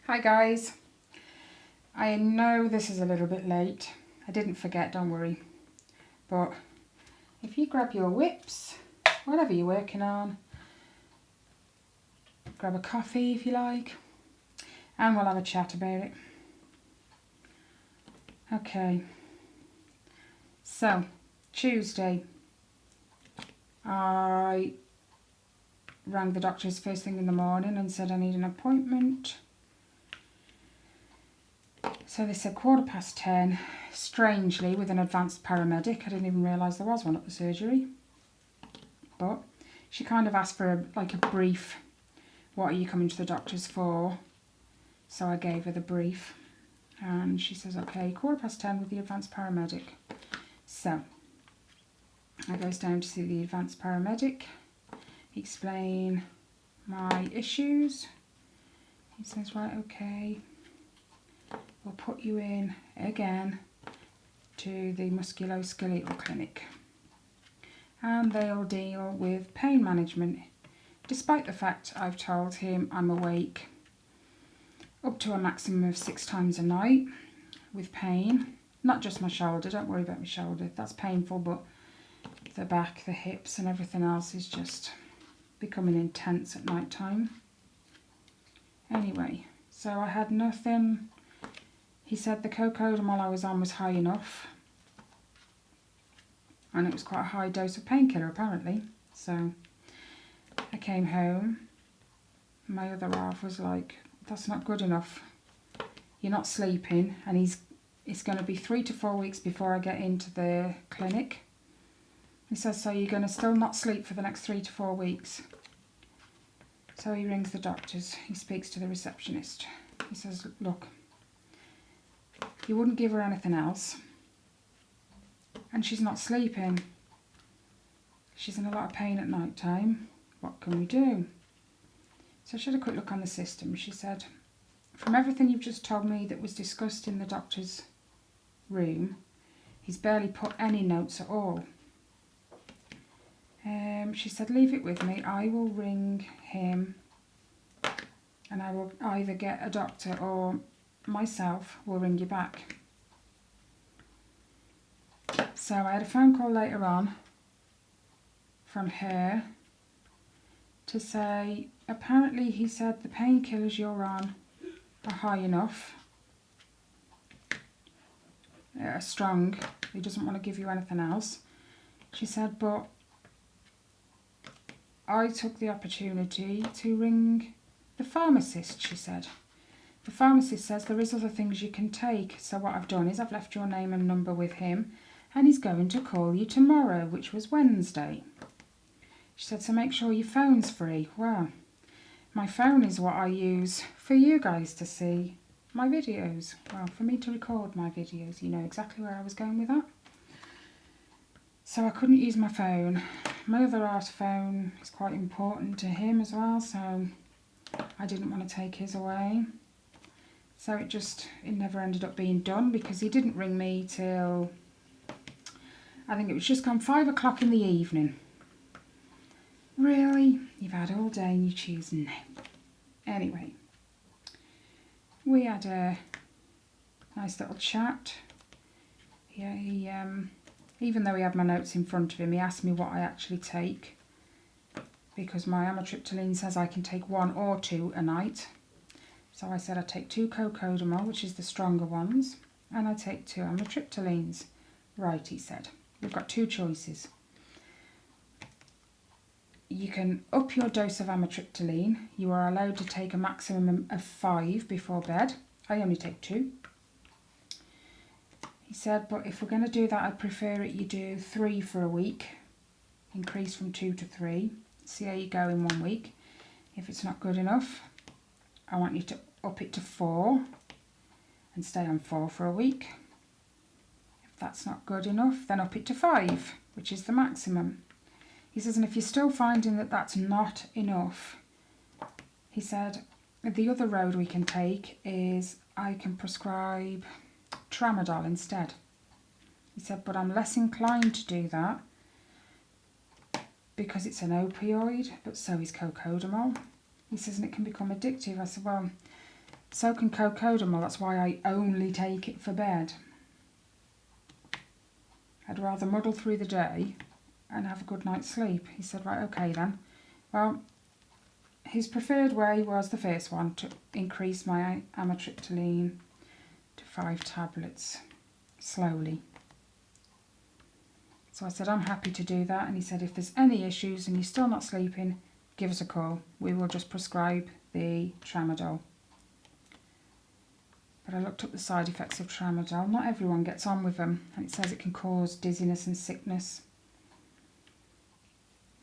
Hi guys, I know this is a little bit late. I didn't forget, don't worry. But if you grab your whips, whatever you're working on, grab a coffee if you like, and we'll have a chat about it. Okay, so Tuesday, I rang the doctors first thing in the morning and said I need an appointment. So they said 10:15, strangely with an advanced paramedic. I didn't even realise there was one at the surgery. But she kind of asked for a brief, what are you coming to the doctors for? So I gave her the brief and she says, okay, 10:15 with the advanced paramedic. So I goes down to see the advanced paramedic, explain my issues. He says, right, okay, we'll put you in again to the musculoskeletal clinic and they'll deal with pain management, despite the fact I've told him I'm awake up to a maximum of 6 times a night with pain. Not just my shoulder, don't worry about my shoulder, that's painful, but the back, the hips and everything else is just becoming intense at night time. Anyway, so I had nothing. He said the cocodamol I was on was high enough and it was quite a high dose of painkiller apparently. So I came home, my other half was like, that's not good enough, you're not sleeping, and it's going to be 3 to 4 weeks before I get into the clinic. He says, so you're going to still not sleep for the next 3 to 4 weeks? So he rings the doctors, he speaks to the receptionist. He says, look, you wouldn't give her anything else and she's not sleeping. She's in a lot of pain at night time. What can we do? So she had a quick look on the system. She said, from everything you've just told me that was discussed in the doctor's room, he's barely put any notes at all. She said, leave it with me. I will ring him and I will either get a doctor or myself will ring you back. So I had a phone call later on from her to say, apparently he said the painkillers you're on are high enough, are strong, he doesn't want to give you anything else. She said, but I took the opportunity to ring the pharmacist, she said. The pharmacist says there is other things you can take, so what I've done is I've left your name and number with him and he's going to call you tomorrow, which was Wednesday. She said, so make sure your phone's free. Well, my phone is what I use for you guys to see my videos. Well, for me to record my videos, you know exactly where I was going with that. So I couldn't use my phone. My other half's phone is quite important to him as well, so I didn't want to take his away. So it never ended up being done because he didn't ring me till, I think it was just gone 5 o'clock in the evening. Really? You've had all day and you choose no. Anyway, we had a nice little chat. Yeah, he even though he had my notes in front of him, he asked me what I actually take, because my amitriptyline says I can take 1 or 2 a night. So I said I take 2 cocodamol, which is the stronger ones, and I take 2 amitriptylines. Right, he said, we've got 2 choices. You can up your dose of amitriptyline. You are allowed to take a maximum of 5 before bed. I only take 2. He said, but if we're going to do that, I'd prefer it you do 3 for a week. Increase from 2 to 3. See how you go in 1 week. If it's not good enough, I want you to up it to 4 and stay on 4 for a week. If that's not good enough, then up it to 5, which is the maximum. He says, and if you're still finding that that's not enough, he said, the other road we can take is I can prescribe tramadol instead. He said, but I'm less inclined to do that because it's an opioid, but so is cocodamol. He says, and it can become addictive. I said, well, So can Cocodamol, that's why I only take it for bed. I'd rather muddle through the day and have a good night's sleep. He said, right, okay then. Well, his preferred way was the first one, to increase my amitriptyline to 5 tablets slowly. So I said, I'm happy to do that. And he said, if there's any issues and you're still not sleeping, give us a call. We will just prescribe the tramadol. But I looked up the side effects of tramadol. Not everyone gets on with them. And it says it can cause dizziness and sickness.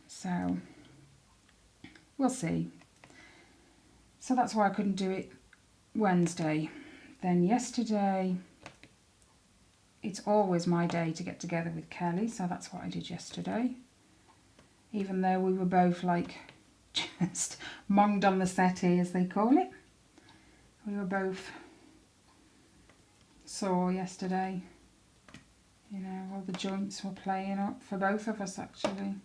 So we'll see. So that's why I couldn't do it Wednesday. Then yesterday, it's always my day to get together with Kelly, so that's what I did yesterday. Even though we were both like just monged on the settee, as they call it. We were both sore yesterday. You know, all the joints were playing up for both of us actually.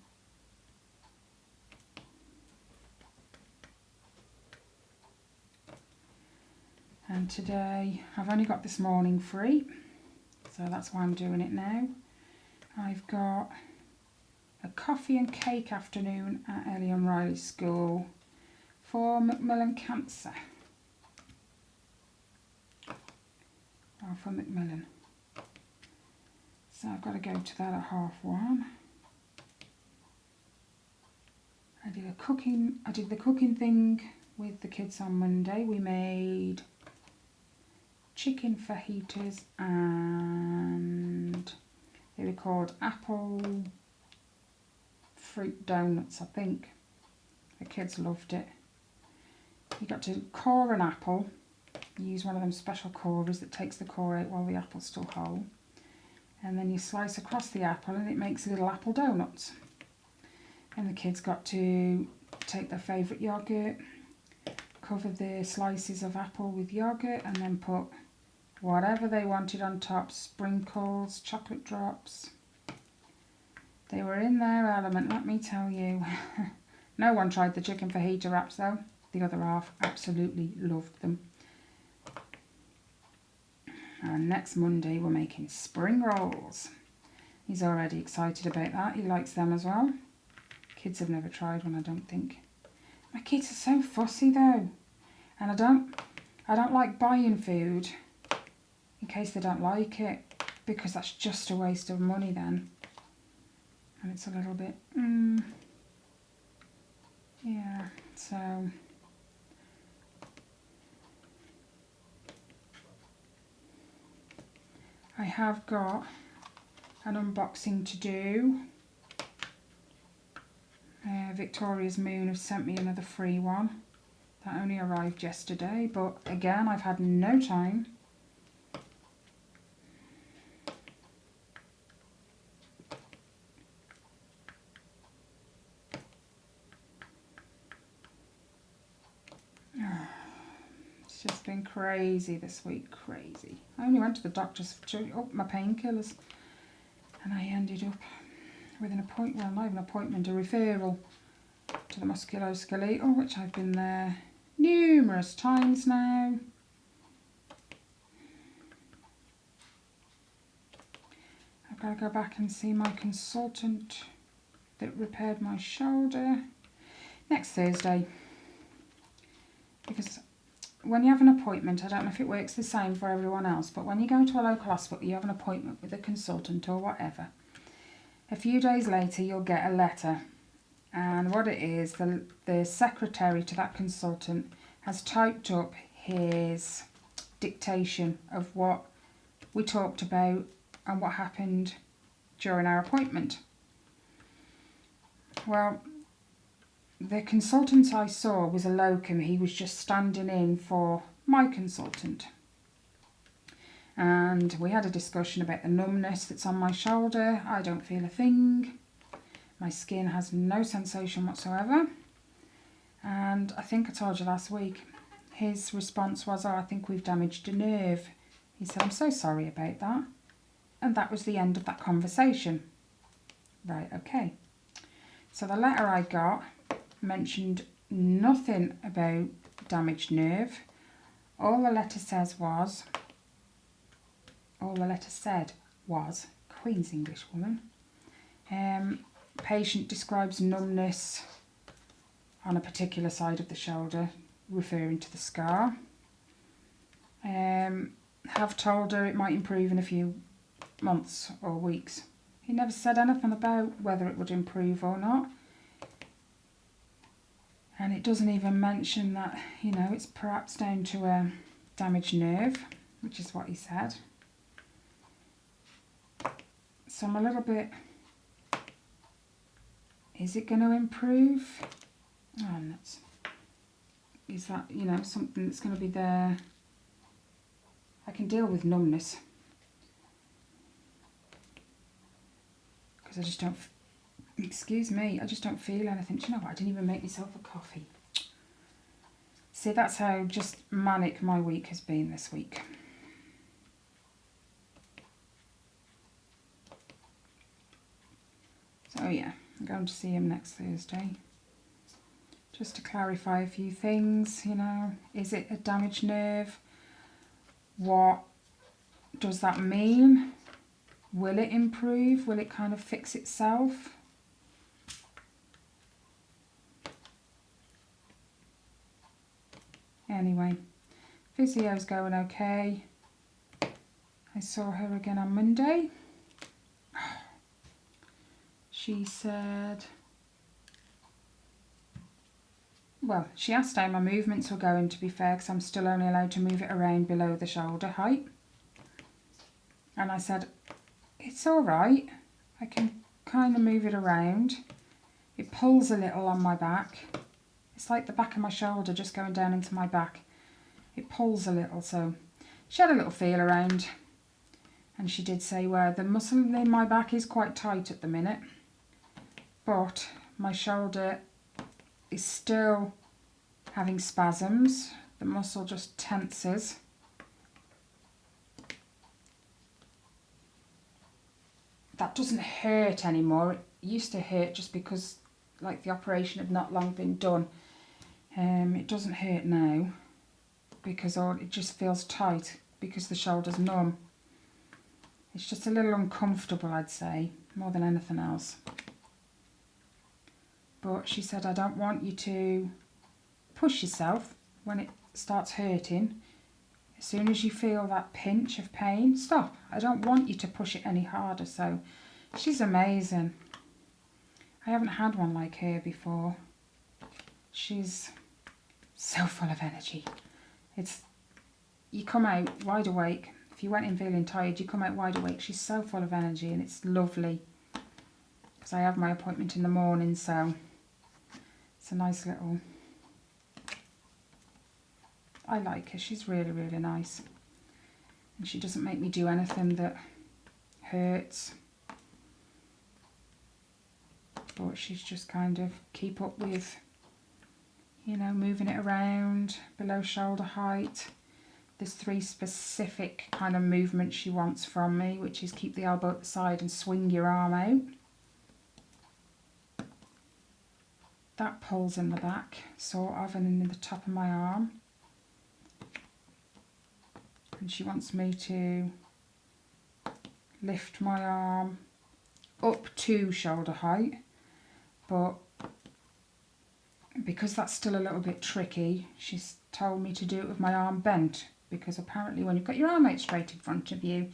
And today, I've only got this morning free, so that's why I'm doing it now. I've got a coffee and cake afternoon at Ellie and Riley School for Macmillan Cancer. Oh, for Macmillan. So I've got to go to that at 1:30. I did the cooking thing with the kids on Monday. We made chicken fajitas and they were called apple fruit donuts, I think. The kids loved it. You got to core an apple. You use one of them special corers that takes the core out while the apple's still whole. And then you slice across the apple and it makes little apple donuts. And the kids got to take their favourite yoghurt, cover the slices of apple with yoghurt and then put whatever they wanted on top, sprinkles, chocolate drops. They were in their element, let me tell you. No one tried the chicken fajita wraps though. The other half absolutely loved them. And next Monday we're making spring rolls. He's already excited about that. He likes them as well. Kids have never tried one, I don't think. My kids are so fussy though. And I don't like buying food in case they don't like it, because that's just a waste of money then. And it's a little bit, yeah, so. I have got an unboxing to do. Victoria's Moon have sent me another free one. That only arrived yesterday, but again, I've had no time. It's just been crazy this week, crazy. I only went to the doctor's for my painkillers, and I ended up with an appointment, well, not even an appointment, a referral to the musculoskeletal, which I've been there numerous times now. I've got to go back and see my consultant that repaired my shoulder next Thursday, because when you have an appointment, I don't know if it works the same for everyone else, but when you go to a local hospital, you have an appointment with a consultant or whatever. A few days later, you'll get a letter, and what it is, the secretary to that consultant has typed up his dictation of what we talked about and what happened during our appointment. Well, the consultant I saw was a locum. He was just standing in for my consultant. And we had a discussion about the numbness that's on my shoulder. I don't feel a thing. My skin has no sensation whatsoever. And I think I told you last week, his response was, oh, I think we've damaged a nerve. He said, I'm so sorry about that. And that was the end of that conversation. Right, okay. So the letter I got mentioned nothing about damaged nerve All the letter said was, Queen's English woman. Patient describes numbness on a particular side of the shoulder, referring to the scar. Have told her it might improve in a few months or weeks. He never said anything about whether it would improve or not. And it doesn't even mention that, you know, it's perhaps down to a damaged nerve, which is what he said. So I'm a little bit, is it going to improve? Oh, nuts. Is that, you know, something that's going to be there? I can deal with numbness. Because I just don't, excuse me, I just don't feel anything. Do you know what? I didn't even make myself a coffee. See, that's how just manic my week has been this week. So yeah, I'm going to see him next Thursday. Just to clarify a few things, you know. Is it a damaged nerve? What does that mean? Will it improve? Will it kind of fix itself? Anyway, physio's going okay. I saw her again on Monday. She said, well, she asked how my movements were going, to be fair, because I'm still only allowed to move it around below the shoulder height. And I said, it's all right. I can kind of move it around. It pulls a little on my back. It's like the back of my shoulder just going down into my back. It pulls a little, so she had a little feel around. And she did say, well, the muscle in my back is quite tight at the minute. But my shoulder is still having spasms. The muscle just tenses. That doesn't hurt anymore. It used to hurt just because, like, the operation had not long been done. It doesn't hurt now because it just feels tight because the shoulder's numb. It's just a little uncomfortable, I'd say, more than anything else. But she said, I don't want you to push yourself when it starts hurting. As soon as you feel that pinch of pain, stop. I don't want you to push it any harder. So she's amazing. I haven't had one like her before. She's so full of energy. You come out wide awake. If you went in feeling tired, you come out wide awake. She's so full of energy and it's lovely. Because I have my appointment in the morning, so it's a nice little... I like her. She's really, really nice. And she doesn't make me do anything that hurts. But she's just kind of keep up with, you know, moving it around below shoulder height. There's 3 specific kind of movements she wants from me, which is keep the elbow at the side and swing your arm out. That pulls in the back, sort of, and in the top of my arm. And she wants me to lift my arm up to shoulder height, but because that's still a little bit tricky, she's told me to do it with my arm bent, because apparently when you've got your arm out straight in front of you,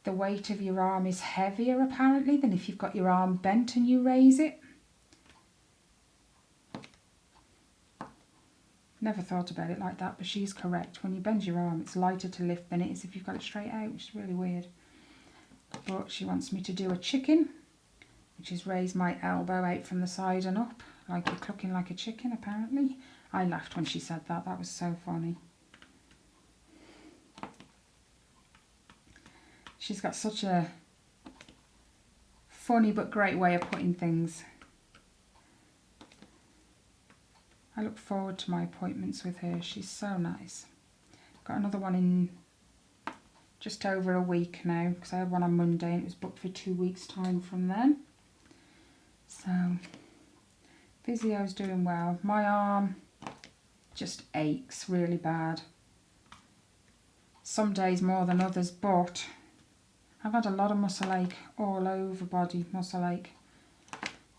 the weight of your arm is heavier apparently than if you've got your arm bent and you raise it. Never thought about it like that, but she's correct. When you bend your arm, it's lighter to lift than it is if you've got it straight out, which is really weird. But she wants me to do a chicken, which is raise my elbow out from the side and up, like you're clucking like a chicken, apparently. I laughed when she said that. That was so funny. She's got such a funny but great way of putting things. I look forward to my appointments with her. She's so nice. Got another one in just over a week now, because I had one on Monday and it was booked for 2 weeks' time from then. So, physio's doing well. My arm just aches really bad. Some days more than others, but I've had a lot of muscle ache, all over body muscle ache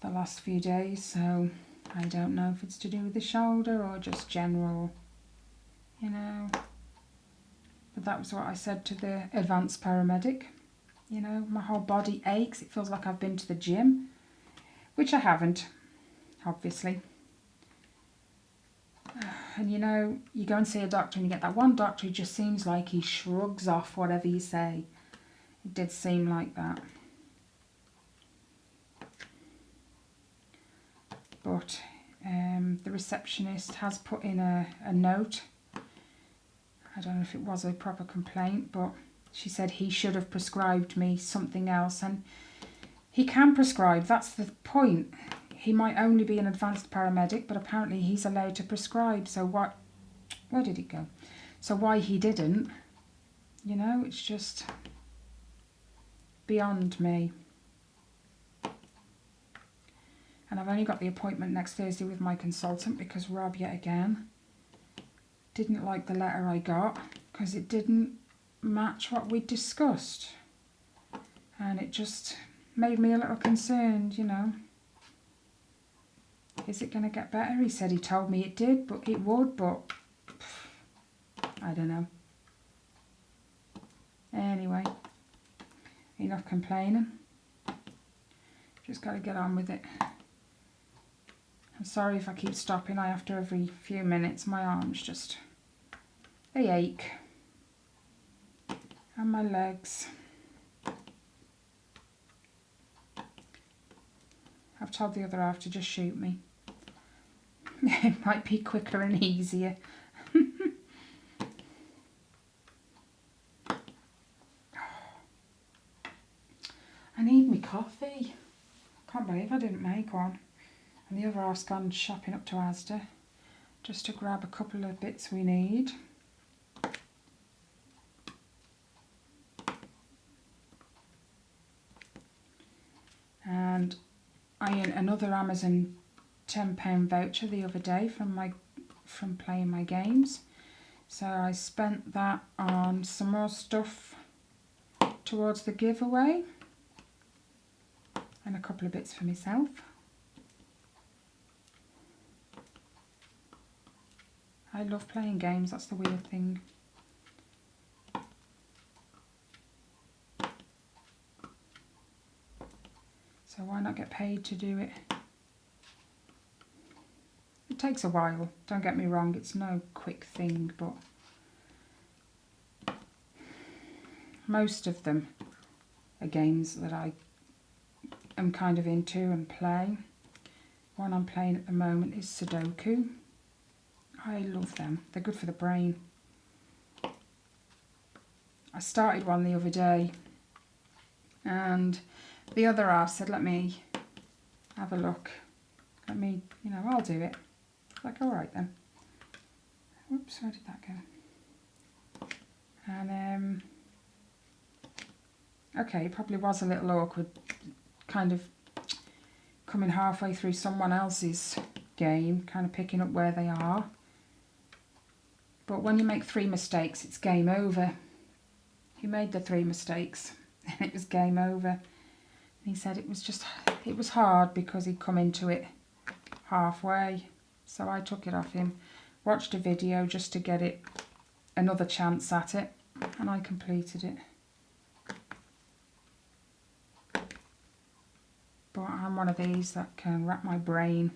the last few days, so I don't know if it's to do with the shoulder or just general, you know. But that was what I said to the advanced paramedic. You know, my whole body aches. It feels like I've been to the gym, which I haven't, obviously. And you know, you go and see a doctor and you get that one doctor who just seems like he shrugs off whatever you say. It did seem like that. But the receptionist has put in a note. I don't know if it was a proper complaint, but she said he should have prescribed me something else. And he can prescribe, that's the point. He might only be an advanced paramedic, but apparently he's allowed to prescribe. So what? Where did it go? So why he didn't, you know, it's just beyond me. And I've only got the appointment next Thursday with my consultant because Rob, yet again, didn't like the letter I got because it didn't match what we discussed. And it just made me a little concerned, you know. Is it going to get better? He said he told me it did, but it would, but I don't know. Anyway, enough complaining. Just got to get on with it. I'm sorry if I keep stopping. After every few minutes, my arms just, they ache. And my legs. I've told the other half to just shoot me. It might be quicker and easier. I need me coffee. Can't believe I didn't make one. And the other half's gone shopping up to Asda just to grab a couple of bits we need. And I earned another Amazon £10 voucher the other day from playing my games. So I spent that on some more stuff towards the giveaway and a couple of bits for myself. I love playing games, that's the weird thing. So why not get paid to do it? It takes a while, don't get me wrong, it's no quick thing, but most of them are games that I am kind of into and play. One I'm playing at the moment is Sudoku. I love them, they're good for the brain. I started one the other day and the other half said, let me have a look. Let me, you know, I'll do it. Like, all right then. Whoops, where did that go? And, okay, it probably was a little awkward, kind of coming halfway through someone else's game, kind of picking up where they are. But when you make 3 mistakes, it's game over. He made the 3 mistakes and it was game over. And he said it was hard because he'd come into it halfway. So I took it off him, watched a video just to get it another chance at it, and I completed it. But I'm one of these that can wrap my brain.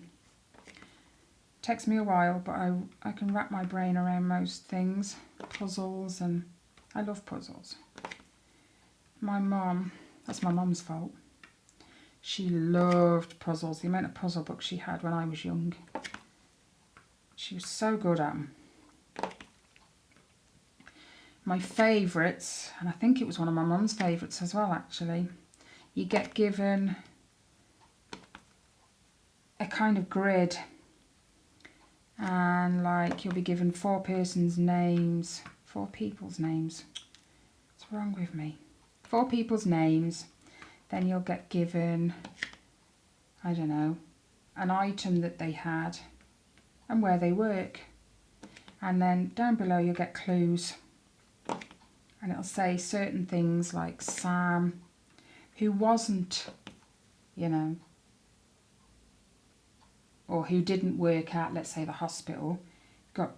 Takes me a while, but I can wrap my brain around most things. Puzzles, and I love puzzles. My mum, that's my mum's fault. She loved puzzles. The amount of puzzle books she had when I was young. She was so good at them. My favourites, and I think it was one of my mum's favourites as well actually, you get given a kind of grid and like you'll be given 4 people's names. What's wrong with me? 4 people's names, then you'll get given, I don't know, an item that they had and where they work. And then down below you'll get clues. And it'll say certain things like Sam, who wasn't, you know, or who didn't work at, let's say, the hospital, got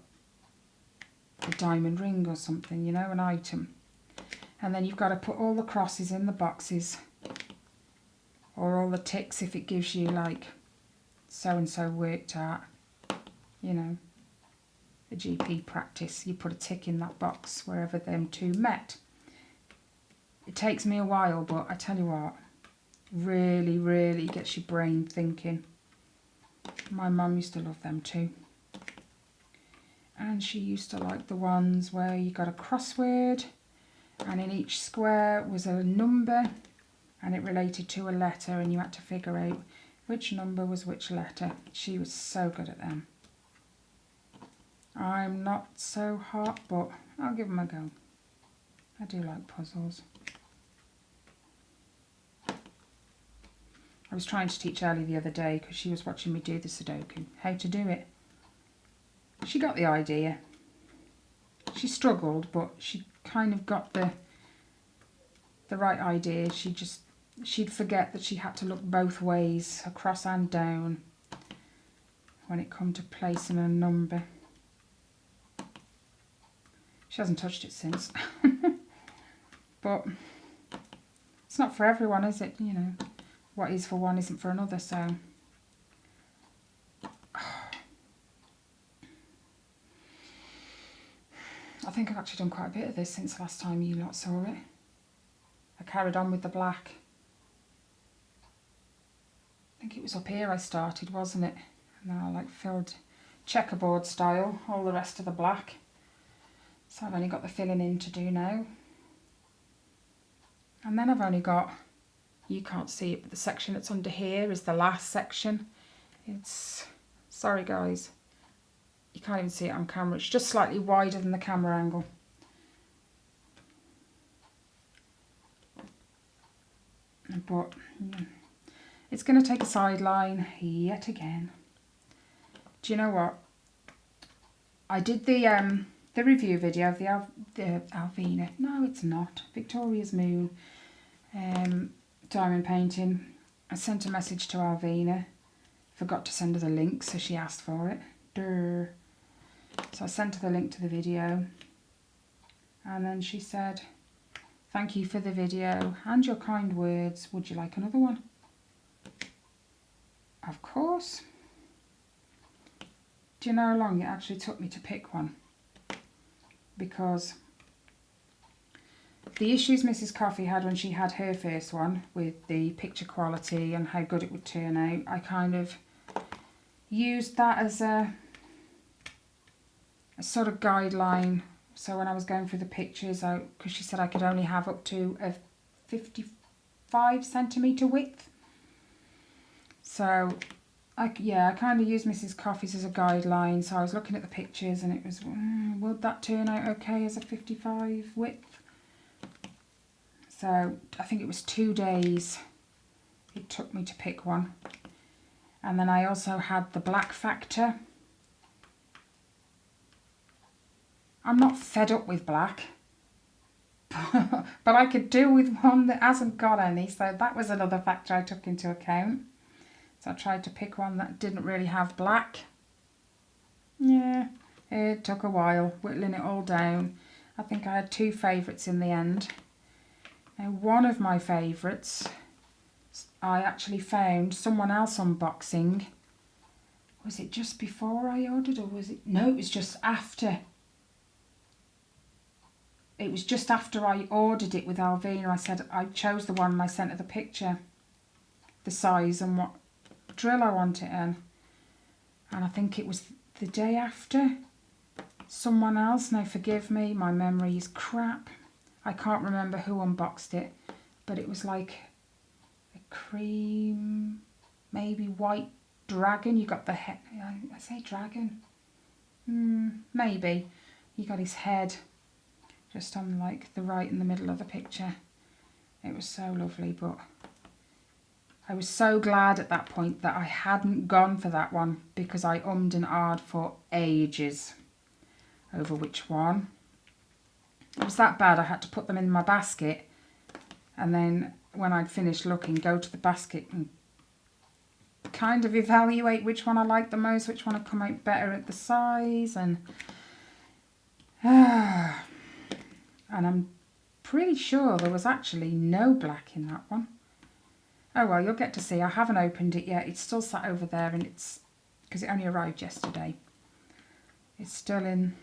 a diamond ring or something, you know, an item. And then you've got to put all the crosses in the boxes, or all the ticks if it gives you like so-and-so worked at, you know, a GP practice. You put a tick in that box wherever them two met. It takes me a while, but I tell you what, really, really gets your brain thinking. My mum used to love them too. And she used to like the ones where you got a crossword and in each square was a number and it related to a letter and you had to figure out which number was which letter. She was so good at them. I'm not so hot, but I'll give them a go. I do like puzzles. I was trying to teach Ellie the other day because she was watching me do the Sudoku, how to do it. She got the idea. She struggled, but she kind of got the right idea. She'd forget that she had to look both ways, across and down, when it come to placing a number. She hasn't touched it since. But it's not for everyone, is it? You know, what is for one isn't for another, so. I think I've actually done quite a bit of this since the last time you lot saw it. I carried on with the black. I think it was up here I started, wasn't it? And then I like filled checkerboard style, all the rest of the black. So I've only got the filling in to do now. And then I've only got, you can't see it, but the section that's under here is the last section. It's, sorry guys, you can't even see it on camera. It's just slightly wider than the camera angle. But it's going to take a sideline yet again. Do you know what? I did the review video of the Alvina. No, it's not. Victoria's Moon diamond painting. I sent a message to Alvina. Forgot to send her the link, so she asked for it. Durr. So I sent her the link to the video. And then she said, "Thank you for the video and your kind words. Would you like another one?" Of course. Do you know how long it actually took me to pick one? Because the issues Mrs. Coffee had when she had her first one with the picture quality and how good it would turn out, I kind of used that as a sort of guideline. So when I was going through the pictures, because she said I could only have up to a 55 centimetre width. So I kind of used Mrs. Coffee's as a guideline. So I was looking at the pictures and it was, would that turn out okay as a 55 width? So I think it was 2 days it took me to pick one. And then I also had the black factor. I'm not fed up with black, but I could do with one that hasn't got any, so that was another factor I took into account. So I tried to pick one that didn't really have black. Yeah, it took a while, whittling it all down. I think I had 2 favourites in the end. Now, one of my favourites, I actually found someone else unboxing. Was it just before I ordered, or was it? No, it was just after. It was just after I ordered it with Alvina. I said I chose the one and I sent her the picture, the size and what drill I want it in. And I think it was the day after. Someone else, now forgive me, my memory is crap. I can't remember who unboxed it, but it was like a cream, maybe white dragon. You got the head, I say dragon. Maybe. You got his head just on like the right in the middle of the picture. It was so lovely, but I was so glad at that point that I hadn't gone for that one because I ummed and ahed for ages. over which one. It was that bad I had to put them in my basket, and then when I'd finished looking, go to the basket and kind of evaluate which one I liked the most, which one would come out better at the size, and I'm pretty sure there was actually no black in that one. Oh well, you'll get to see. I haven't opened it yet. It's still sat over there, and it's because it only arrived yesterday. It's still in.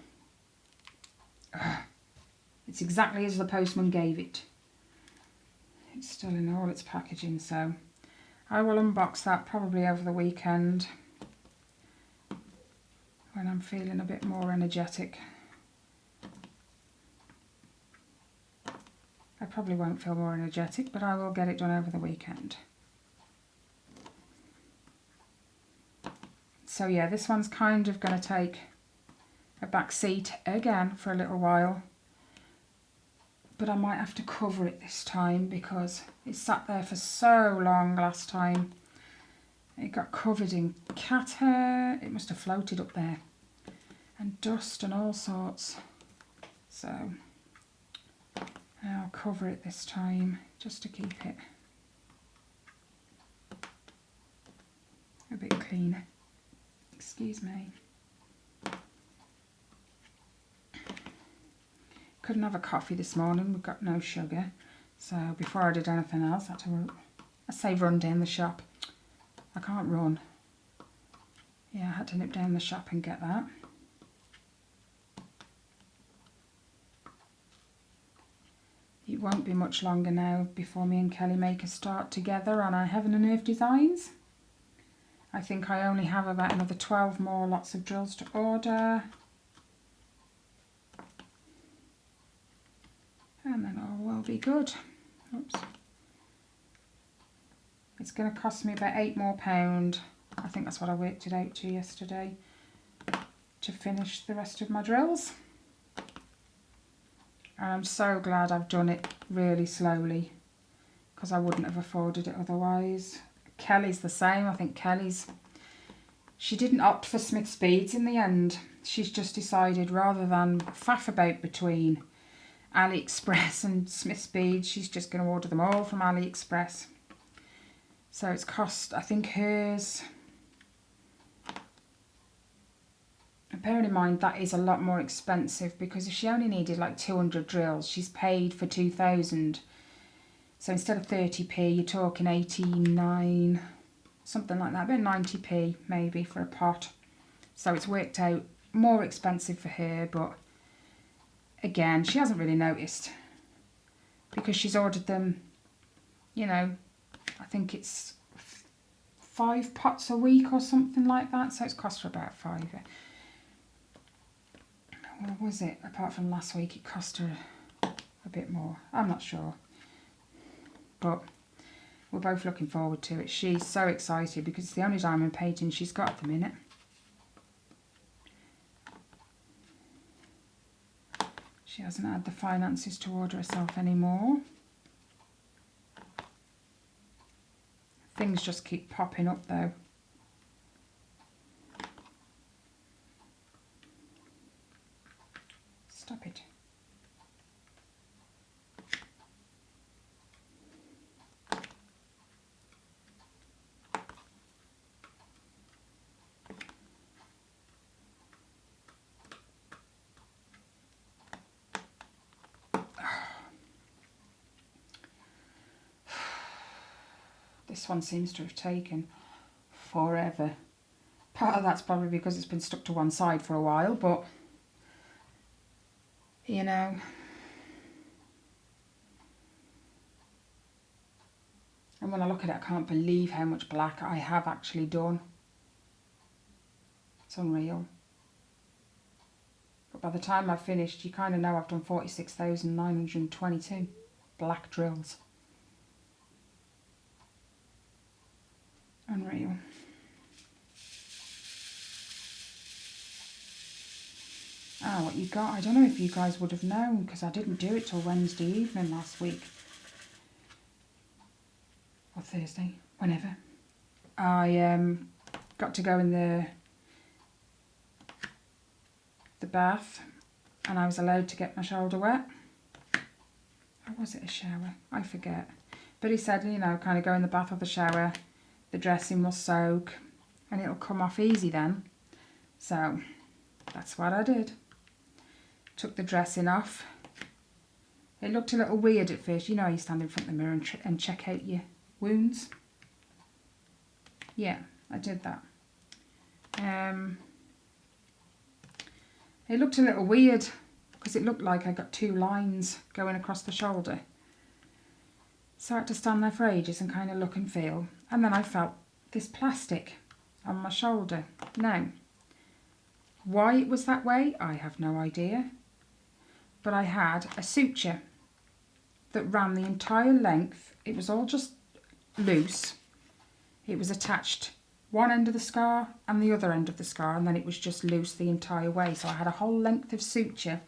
It's exactly as the postman gave it. It's still in all its packaging, so I will unbox that probably over the weekend when I'm feeling a bit more energetic. I probably won't feel more energetic, but I will get it done over the weekend. So yeah, this one's kind of going to take a back seat again for a little while. But I might have to cover it this time because it sat there for so long last time. It got covered in cat hair. It must have floated up there. And dust and all sorts. So I'll cover it this time just to keep it a bit cleaner. Excuse me. Couldn't have a coffee this morning, we've got no sugar. So before I did anything else, I say run down the shop. I can't run. Yeah, I had to nip down the shop and get that. It won't be much longer now before me and Kelly make a start together on our Heaven and Earth designs. I think I only have about another 12 more lots of drills to order. And then all will be good. Oops. It's going to cost me about £8 more. I think that's what I worked it out to yesterday to finish the rest of my drills. And I'm so glad I've done it really slowly because I wouldn't have afforded it otherwise. Kelly's the same. I think she didn't opt for Smith's beads in the end. She's just decided rather than faff about between AliExpress and Smith's beads, she's just going to order them all from AliExpress. So it's cost, I think hers, and bearing in mind that is a lot more expensive because if she only needed like 200 drills, she's paid for 2,000. So instead of 30p, you're talking 89, something like that, about 90p maybe for a pot. So it's worked out more expensive for her, but again, she hasn't really noticed because she's ordered them, you know, I think it's 5 pots a week or something like that. So it's cost her about 5. What was it? Apart from last week, it cost her a bit more. I'm not sure. But we're both looking forward to it. She's so excited because it's the only diamond painting she's got at the minute. She hasn't had the finances to order herself anymore. Things just keep popping up though. Stop it. This one seems to have taken forever. Part of that's probably because it's been stuck to one side for a while, but you know, and when I look at it, I can't believe how much black I have actually done. It's unreal. But by the time I've finished, you kind of know I've done 46,922 black drills. Unreal. Ah, what you got? I don't know if you guys would have known because I didn't do it till Wednesday evening last week. Or Thursday, whenever. I got to go in the bath and I was allowed to get my shoulder wet. Or was it a shower? I forget. But he said, you know, kind of go in the bath or the shower, the dressing will soak and it'll come off easy then. So that's what I did. Took the dressing off. It looked a little weird at first. You know, you stand in front of the mirror and check out your wounds. Yeah, I did that. It looked a little weird because it looked like I got 2 lines going across the shoulder. So I had to stand there for ages and kind of look and feel. And then I felt this plastic on my shoulder. Now, why it was that way, I have no idea. But I had a suture that ran the entire length. It was all just loose. It was attached one end of the scar and the other end of the scar, and then it was just loose the entire way. So I had a whole length of suture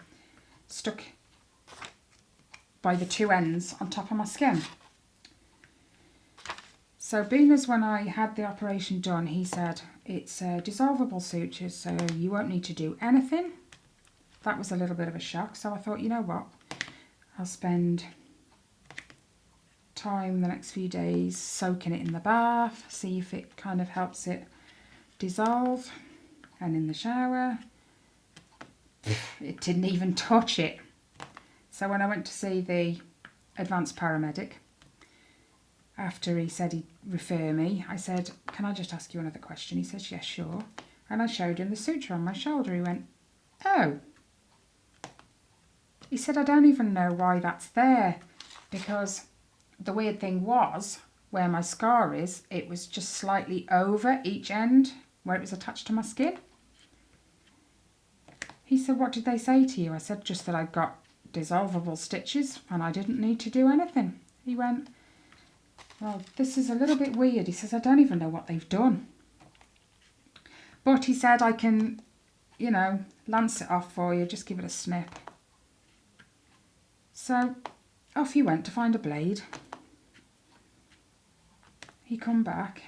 stuck by the 2 ends on top of my skin. So being as when I had the operation done, he said it's dissolvable sutures, so you won't need to do anything. That was a little bit of a shock. So I thought, you know what, I'll spend time the next few days soaking it in the bath, see if it kind of helps it dissolve, and in the shower. It didn't even touch it. So when I went to see the advanced paramedic, after he said he'd refer me, I said, can I just ask you another question? He says, yes, sure. And I showed him the suture on my shoulder. He went, oh. He said, I don't even know why that's there, because the weird thing was, where my scar is, it was just slightly over each end where it was attached to my skin. He said, what did they say to you? I said, just that I got dissolvable stitches and I didn't need to do anything. He went, well, this is a little bit weird. He says, I don't even know what they've done. But he said, I can, you know, lance it off for you, just give it a snip. So off he went to find a blade. He come back.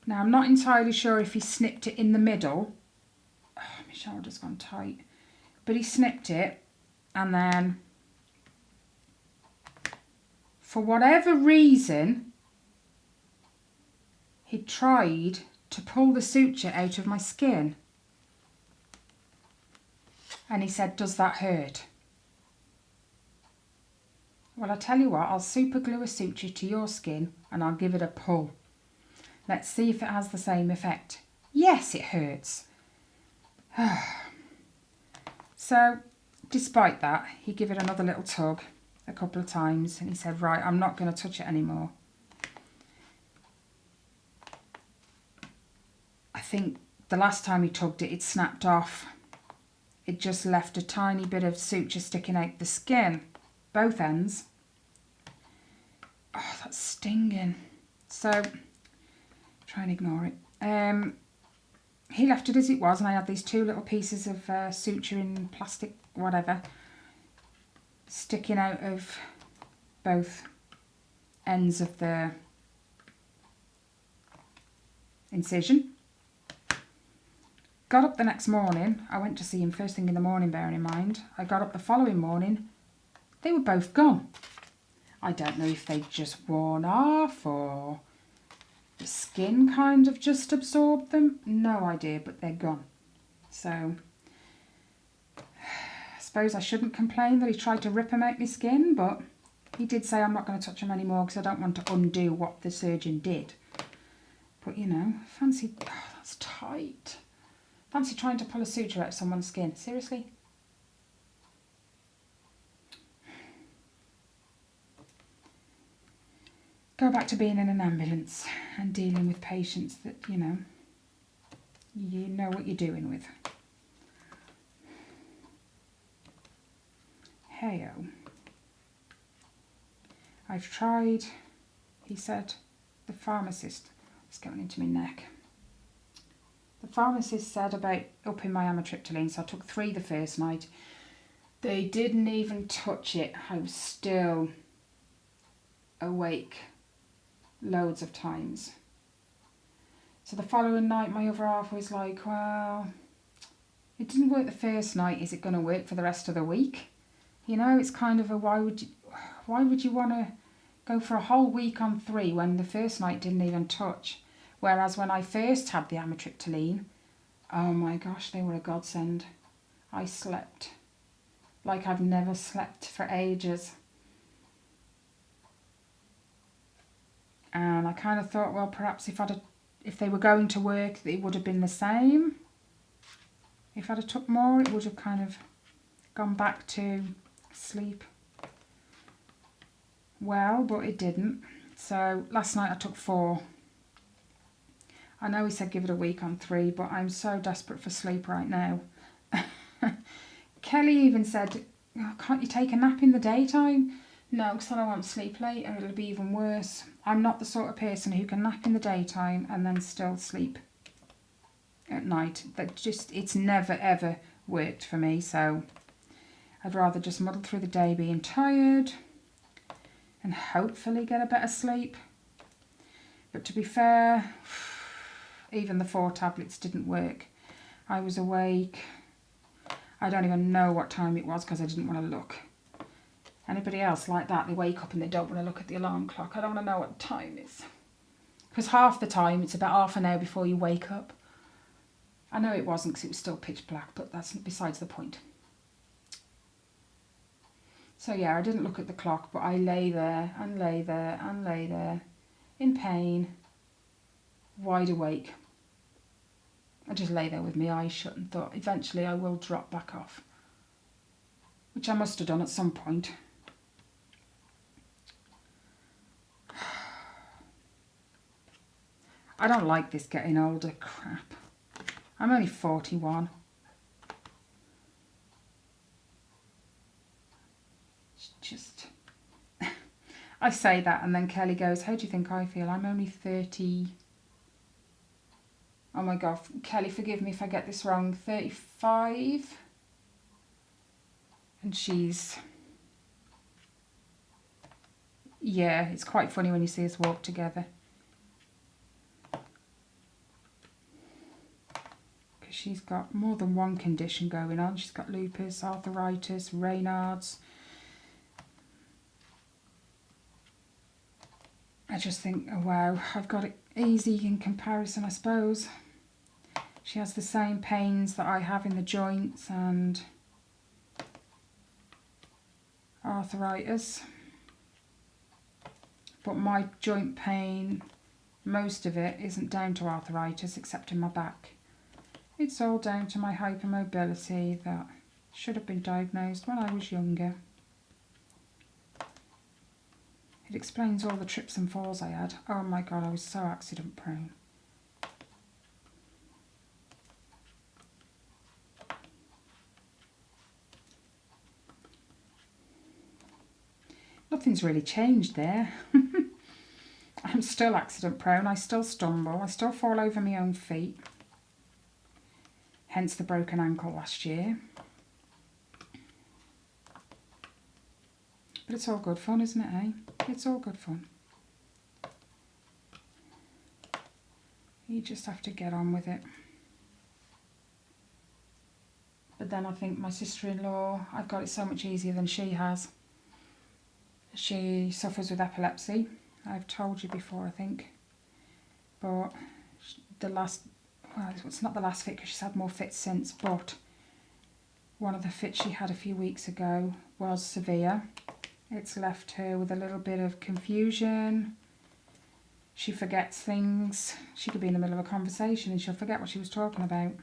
Now, I'm not entirely sure if he snipped it in the middle. Oh, my shoulder's gone tight. But he snipped it, and then, for whatever reason, he tried to pull the suture out of my skin. And he said, does that hurt? Well, I tell you what, I'll super glue a suture to your skin and I'll give it a pull. Let's see if it has the same effect. Yes, it hurts. So, despite that, he gave it another little tug a couple of times and he said, right, I'm not going to touch it anymore. I think the last time he tugged it, it snapped off. It just left a tiny bit of suture sticking out the skin, both ends. Oh, that's stinging. So, try and ignore it. He left it as it was, and I had these 2 little pieces of suture in plastic, whatever, sticking out of both ends of the incision. Got up the next morning. I went to see him first thing in the morning, bearing in mind. I got up the following morning. They were both gone. I don't know if they'd just worn off or the skin kind of just absorbed them. No idea, but they're gone. So, I suppose I shouldn't complain that he tried to rip them out my skin, but he did say I'm not going to touch them anymore because I don't want to undo what the surgeon did. But, you know, fancy... Oh, that's tight. Fancy trying to pull a suture out of someone's skin. Seriously? Go back to being in an ambulance and dealing with patients that, you know what you're doing with. Hey-o. I've tried, he said, the pharmacist. It's going into my neck. The pharmacist said about upping my amitriptyline, so I took 3 the first night. They didn't even touch it. I was still awake loads of times. So the following night my other half was like, well, it didn't work the first night, is it going to work for the rest of the week? You know, it's kind of a why would you want to go for a whole week on 3 when the first night didn't even touch? Whereas when I first had the amitriptyline, oh my gosh, they were a godsend. I slept like I've never slept for ages. And I kind of thought, well, perhaps if they were going to work, it would have been the same. If I'd have took more, it would have kind of gone back to sleep well, but it didn't. So last night I took 4. I know he said give it a week on 3, but I'm so desperate for sleep right now. Kelly even said, oh, can't you take a nap in the daytime? No, because I don't want to sleep late or it'll be even worse. I'm not the sort of person who can nap in the daytime and then still sleep at night. It's never ever worked for me, so I'd rather just muddle through the day being tired and hopefully get a better sleep. But to be fair, even the 4 tablets didn't work. I was awake. I don't even know what time it was because I didn't want to look. Anybody else like that? They wake up and they don't want to look at the alarm clock. I don't want to know what time it is. Because half the time it's about half an hour before you wake up. I know it wasn't because it was still pitch black, but that's besides the point. So yeah, I didn't look at the clock, but I lay there and lay there and lay there in pain, wide awake. I just lay there with my eyes shut and thought eventually I will drop back off, which I must have done at some point. I don't like this getting older crap. I'm only 41. It's just... I say that and then Kelly goes, how do you think I feel? I'm only 30... Oh my God, Kelly, forgive me if I get this wrong. 35? And she's... Yeah, it's quite funny when you see us walk together. Because she's got more than one condition going on. She's got lupus, arthritis, Raynaud's. I just think, oh wow, I've got it easy in comparison, I suppose. She has the same pains that I have in the joints and arthritis. But my joint pain, most of it isn't down to arthritis except in my back. It's all down to my hypermobility that should have been diagnosed when I was younger. It explains all the trips and falls I had. Oh my God, I was so accident prone. Nothing's really changed there. I'm still accident prone. I still stumble. I still fall over my own feet. Hence the broken ankle last year. But it's all good fun, isn't it, eh? It's all good fun. You just have to get on with it. But then I think my sister-in-law, I've got it so much easier than she has. She suffers with epilepsy. I've told you before, I think. But it's not the last fit because she's had more fits since, but one of the fits she had a few weeks ago was severe. It's left her with a little bit of confusion. She forgets things. She could be in the middle of a conversation and she'll forget what she was talking about.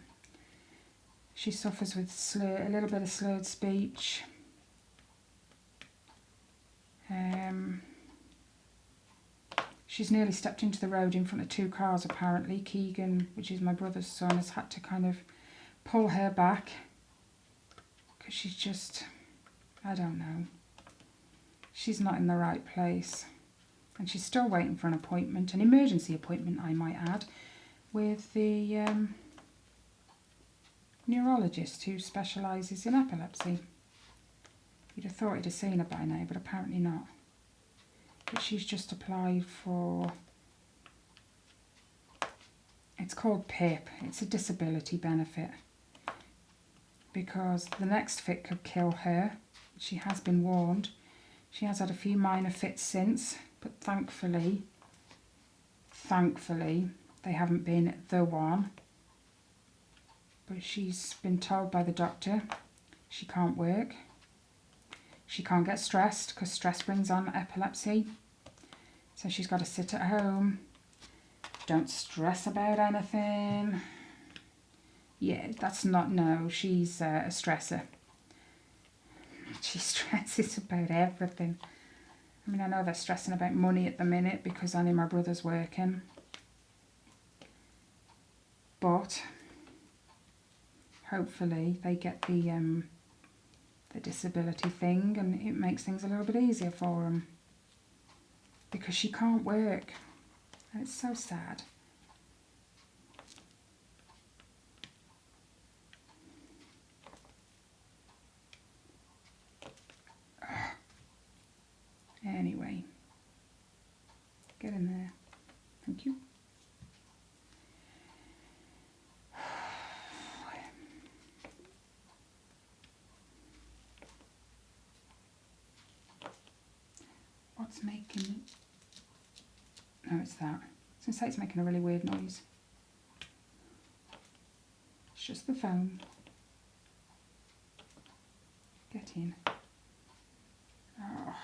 She suffers with a little bit of slurred speech. She's nearly stepped into the road in front of 2 cars apparently. Keegan, which is my brother's son, has had to kind of pull her back because she's just, I don't know. She's not in the right place. And she's still waiting for an appointment, an emergency appointment I might add, with the neurologist who specialises in epilepsy. You'd have thought he'd have seen her by now, but apparently not. But she's just applied for, it's called PIP, it's a disability benefit. because the next fit could kill her. She has been warned. She has had a few minor fits since, but thankfully, they haven't been the one. But she's been told by the doctor she can't work. She can't get stressed because stress brings on epilepsy. So she's got to sit at home. Don't stress about anything. Yeah, that's not, no, she's a stressor. She stresses about everything. I mean, I know they're stressing about money at the minute because I know my brother's working. But hopefully they get the disability thing and it makes things a little bit easier for them. Because she can't work. And it's so sad. Anyway, get in there. Thank you. What's making... No, it's that. I was going to say it's making a really weird noise. It's just the phone. Get in. Oh.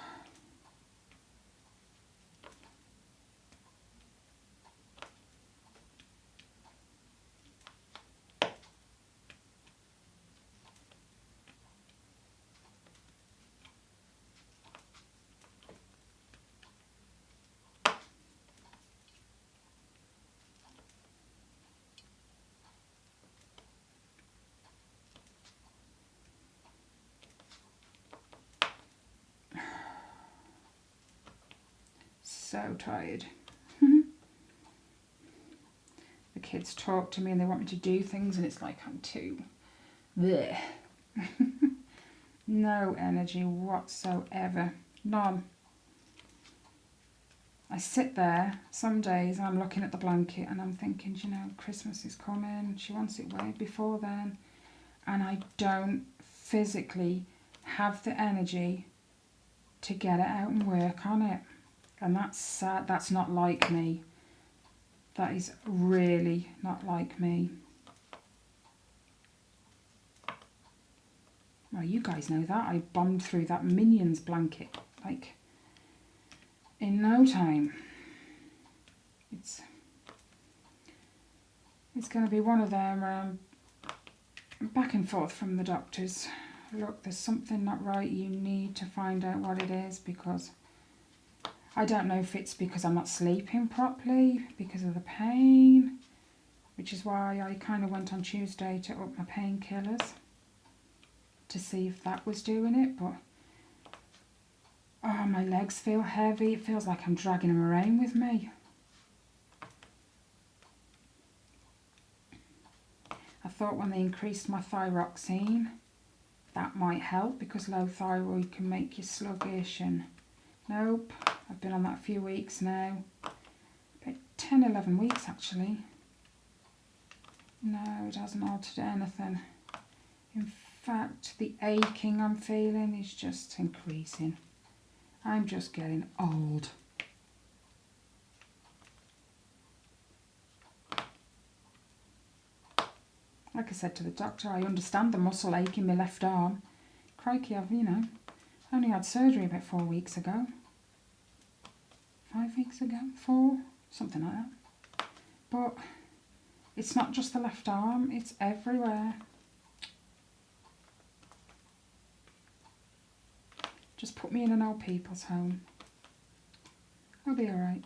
So tired. The kids talk to me and they want me to do things and it's like I'm too... bleh. No energy whatsoever. None. I sit there some days and I'm looking at the blanket and I'm thinking, you know, Christmas is coming. She wants it way before then. And I don't physically have the energy to get it out and work on it. And that's sad. That's not like me. That is really not like me. Well, you guys know that. I bombed through that Minions blanket, like, in no time. It's going to be one of them back and forth from the doctors. Look, there's something not right. You need to find out what it is because I don't know if it's because I'm not sleeping properly, because of the pain, which is why I kind of went on Tuesday to up my painkillers to see if that was doing it. But oh, my legs feel heavy. It feels like I'm dragging them around with me. I thought when they increased my thyroxine, that might help because low thyroid can make you sluggish and nope. I've been on that a few weeks now. About 10, 11 weeks actually. No, it hasn't altered anything. In fact, the aching I'm feeling is just increasing. I'm just getting old. Like I said to the doctor, I understand the muscle ache in my left arm. Crikey, I've, you know, only had surgery about 4 weeks ago. 5 weeks ago? 4? Something like that. But it's not just the left arm, it's everywhere. Just put me in an old people's home. I'll be alright.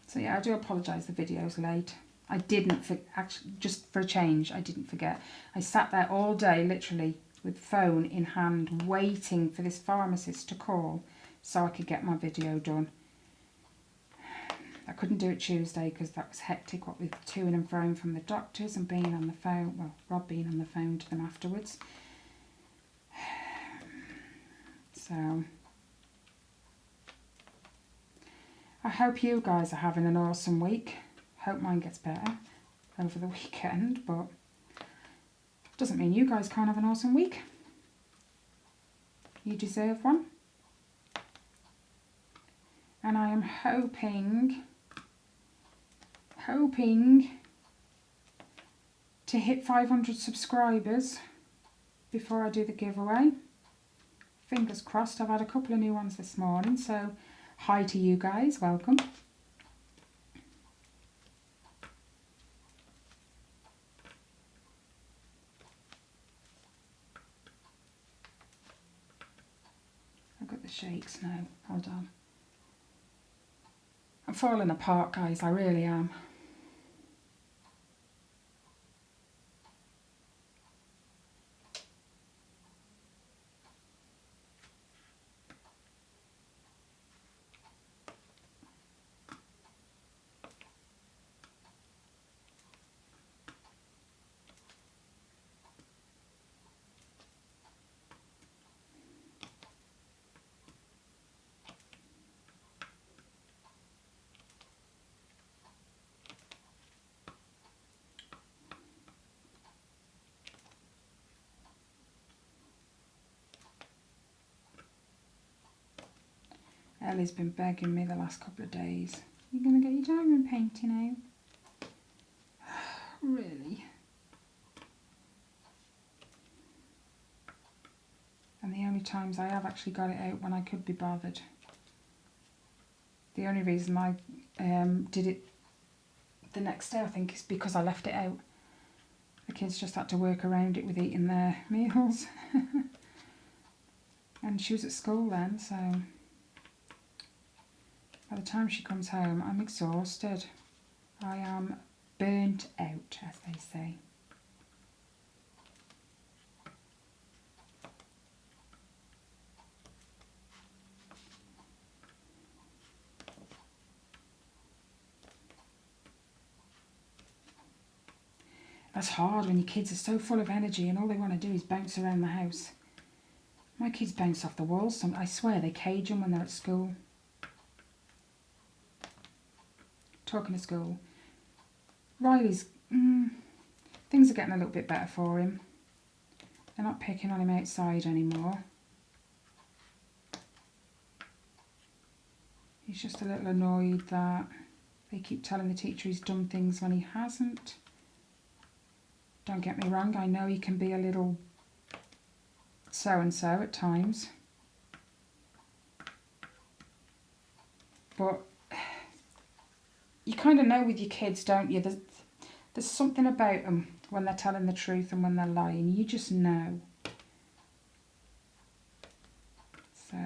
So yeah, I do apologise the video's late. I didn't, actually, just for a change, I didn't forget. I sat there all day, literally, with phone in hand, waiting for this pharmacist to call so I could get my video done. I couldn't do it Tuesday because that was hectic, what with toing and froing from the doctors and being on the phone, well, Rob being on the phone to them afterwards. So I hope you guys are having an awesome week. Hope mine gets better over the weekend, but doesn't mean you guys can't have an awesome week. You deserve one. And I am hoping to hit 500 subscribers before I do the giveaway. Fingers crossed. I've had a couple of new ones this morning, so hi to you guys, welcome. I've got the shakes now, hold on. I'm falling apart, guys, I really am. Ellie's been begging me the last couple of days. You're going to get your diamond painting out? Really? And the only times I have actually got it out when I could be bothered. The only reason I did it the next day, I think, is because I left it out. The kids just had to work around it with eating their meals. And she was at school then, so by the time she comes home, I'm exhausted. I am burnt out, as they say. That's hard when your kids are so full of energy and all they want to do is bounce around the house. My kids bounce off the walls. I swear they cage them when they're at school. Talking to school, Riley's, things are getting a little bit better for him. They're not picking on him outside anymore. He's just a little annoyed that they keep telling the teacher he's done things when he hasn't. Don't get me wrong, I know he can be a little so-and-so at times. But you kind of know with your kids, don't you? There's something about them when they're telling the truth and when they're lying. You just know. So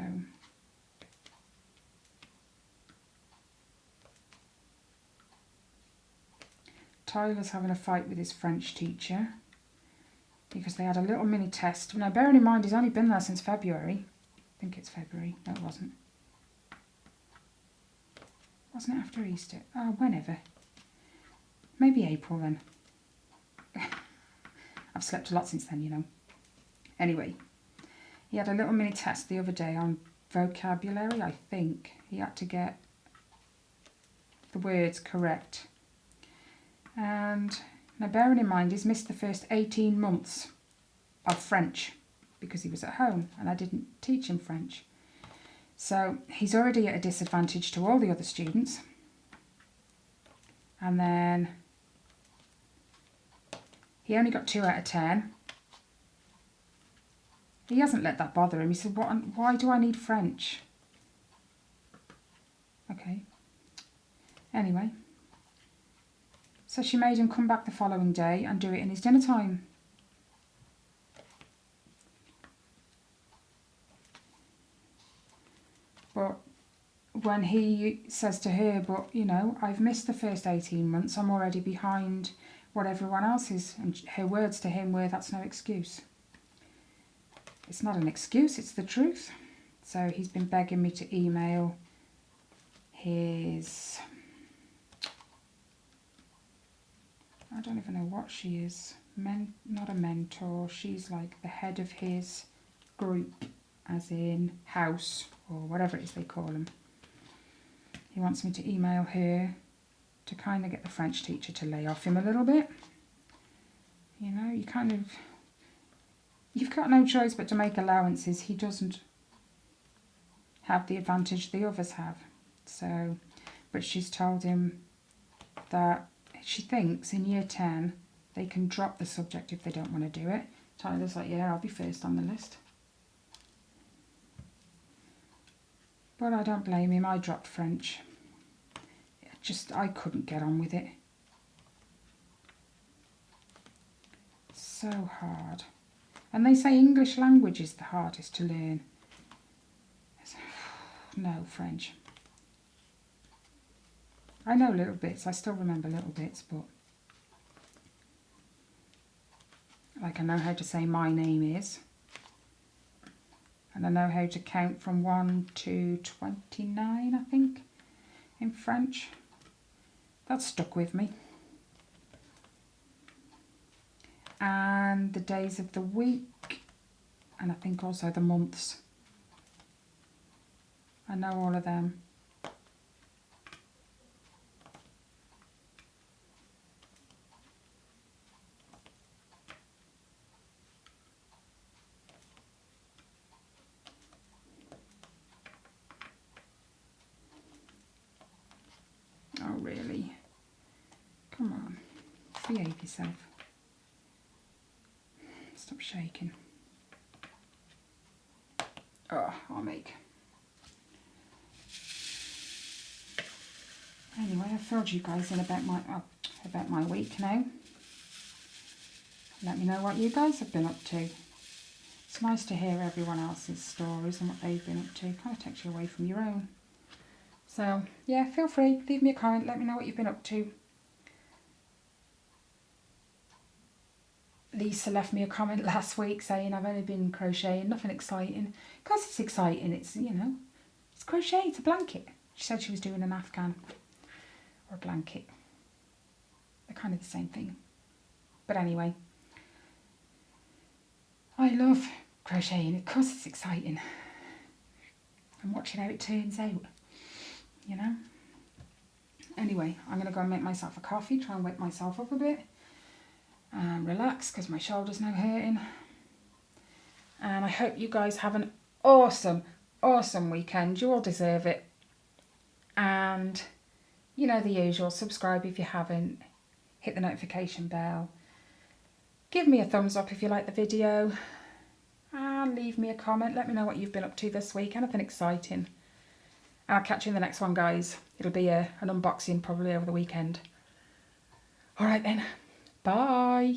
Tyler's having a fight with his French teacher because they had a little mini test. Now, bearing in mind, he's only been there since February. I think it's February. No, it wasn't. Wasn't it after Easter? Oh, whenever. Maybe April then. I've slept a lot since then, you know. Anyway, he had a little mini test the other day on vocabulary, I think. He had to get the words correct. And now bearing in mind, he's missed the first 18 months of French because he was at home and I didn't teach him French. So he's already at a disadvantage to all the other students. And then he only got 2 out of 10. He hasn't let that bother him. He said, why do I need French? Okay. Anyway. So she made him come back the following day and do it in his dinner time. But when he says to her, but, you know, I've missed the first 18 months, I'm already behind what everyone else is. And her words to him were, that's no excuse. It's not an excuse, it's the truth. So he's been begging me to email his, I don't even know what she is, not a mentor, she's like the head of his group, as in house, or whatever it is they call them. he wants me to email her to kind of get the French teacher to lay off him a little bit. You know, you've got no choice but to make allowances. He doesn't have the advantage the others have. So, but she's told him that she thinks in year 10 they can drop the subject if they don't want to do it. Tyler's like, yeah, I'll be first on the list. But I don't blame him. I dropped French. I couldn't get on with it. So hard. And they say English language is the hardest to learn. No, French. I know little bits. I still remember little bits, but like I know how to say my name is. And I know how to count from 1 to 29, I think, in French. That stuck with me. And the days of the week, and I think also the months. I know all of them. Oh, really? Come on, behave yourself. Stop shaking. Oh, I'll make. Anyway, I've filled you guys in about my week now. Let me know what you guys have been up to. It's nice to hear everyone else's stories and what they've been up to. It kind of takes you away from your own. So, yeah, feel free. Leave me a comment. Let me know what you've been up to. Lisa left me a comment last week saying I've only been crocheting, nothing exciting. Of course it's exciting. It's, you know, it's crochet. It's a blanket. She said she was doing an Afghan or a blanket. They're kind of the same thing. But anyway, I love crocheting. Of course it's exciting. I'm watching how it turns out, you know. Anyway, I'm going to go and make myself a coffee, try and wake myself up a bit and relax because my shoulder's now hurting. And I hope you guys have an awesome, awesome weekend. You all deserve it. And, you know, the usual, subscribe if you haven't, hit the notification bell. Give me a thumbs up if you like the video. And leave me a comment. Let me know what you've been up to this week. Anything exciting. I'll catch you in the next one, guys. It'll be an unboxing probably over the weekend. All right then. Bye.